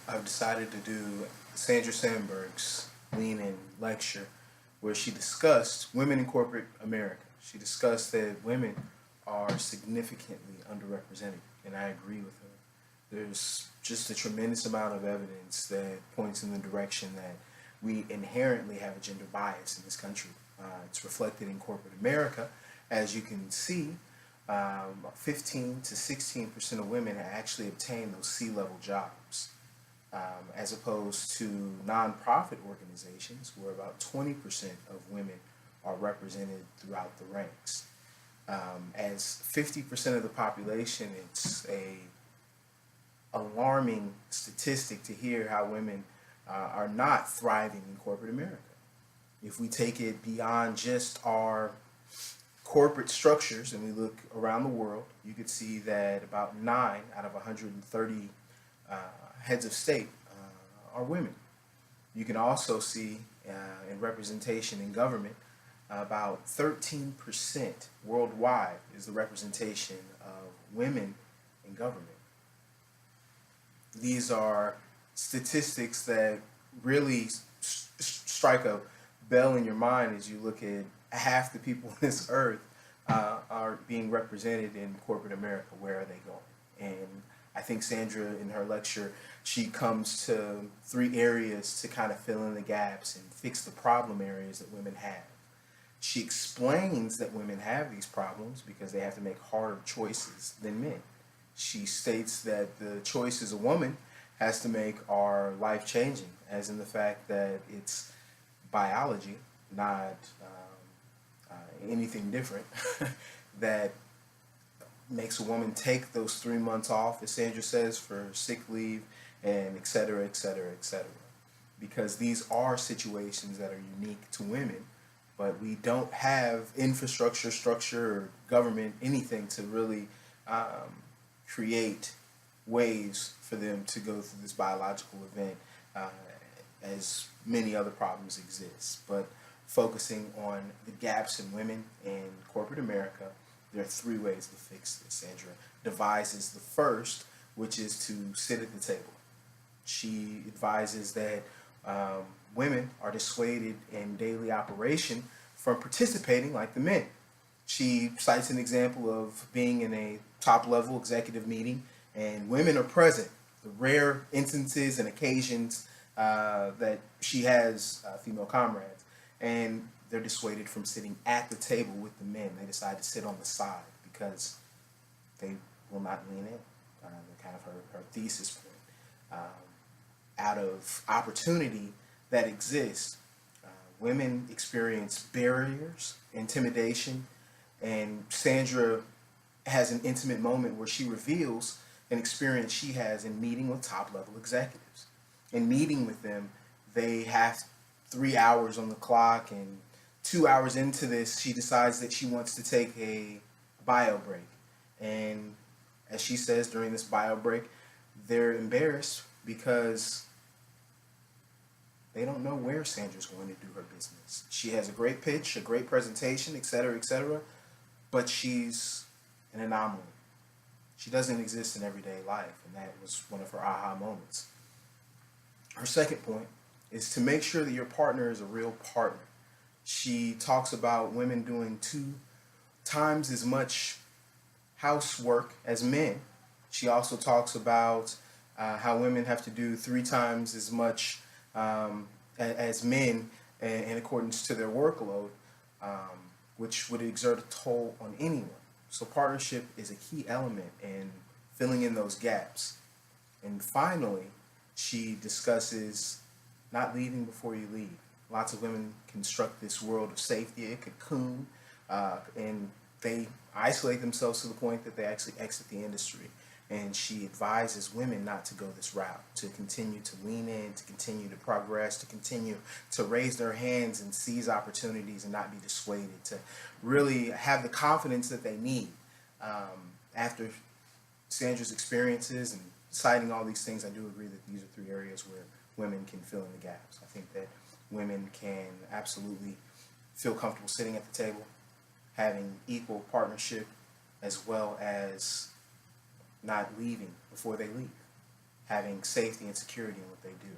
I've decided to do Sandra Sandberg's Lean In lecture where she discussed women in corporate America. She discussed that women are significantly underrepresented, and I agree with her. There's just a tremendous amount of evidence that points in the direction that we inherently have a gender bias in this country. It's reflected in corporate America. As you can see, 15 to 16% of women actually obtain those C-level jobs, as opposed to nonprofit organizations where about 20% of women are represented throughout the ranks. As 50% of the population, it's a alarming statistic to hear how women are not thriving in corporate America. If we take it beyond just our corporate structures and we look around the world, you could see that about 9 out of 130 uh, heads of state are women. You can also see in representation in government, about 13% worldwide is the representation of women in government. These are statistics that really strike a bell in your mind as you look at half the people on this earth are being represented in corporate America. Where are they going? And I think Sandra, in her lecture, she comes to three areas to kind of fill in the gaps and fix the problem areas that women have. She explains that women have these problems because they have to make harder choices than men. She states that the choices a woman has to make are life changing, as in the fact that it's biology, not anything different, that makes a woman take those 3 months off, as Sandra says, for sick leave, and et cetera, et cetera, et cetera. Because these are situations that are unique to women, but we don't have infrastructure, structure, or government, anything to really create ways for them to go through this biological event, uh, as many other problems exist. But focusing on the gaps in women in corporate America, there are three ways to fix this. Sandra devises the first, which is to sit at the table. She advises that women are dissuaded in daily operation from participating like the men. She cites an example of being in a top level executive meeting and women are present. The rare instances and occasions that she has female comrades, and they're dissuaded from sitting at the table with the men. They decide to sit on the side because they will not lean in. Kind of her thesis point. Out of opportunity that exists, women experience barriers, intimidation, and Sandra has an intimate moment where she reveals an experience she has in meeting with top level executives. In meeting with them, they have 3 hours on the clock, and 2 hours into this, she decides that she wants to take a bio break. And as she says during this bio break, they're embarrassed because they don't know where Sandra's going to do her business. She has a great pitch, a great presentation, et cetera, but she's an anomaly. She doesn't exist in everyday life, and that was one of her aha moments. Her second point is to make sure that your partner is a real partner. She talks about women doing 2 times as much housework as men. She also talks about how women have to do 3 times as much as men in accordance to their workload, which would exert a toll on anyone. So partnership is a key element in filling in those gaps. And finally, she discusses not leaving before you leave. Lots of women construct this world of safety, a cocoon, and they isolate themselves to the point that they actually exit the industry. And she advises women not to go this route, to continue to lean in, to continue to progress, to continue to raise their hands and seize opportunities and not be dissuaded, to really have the confidence that they need. After Sandra's experiences and citing all these things, I do agree that these are three areas where women can fill in the gaps. I think that women can absolutely feel comfortable sitting at the table, having equal partnership, as well as not leaving before they leave. having safety and security in what they do.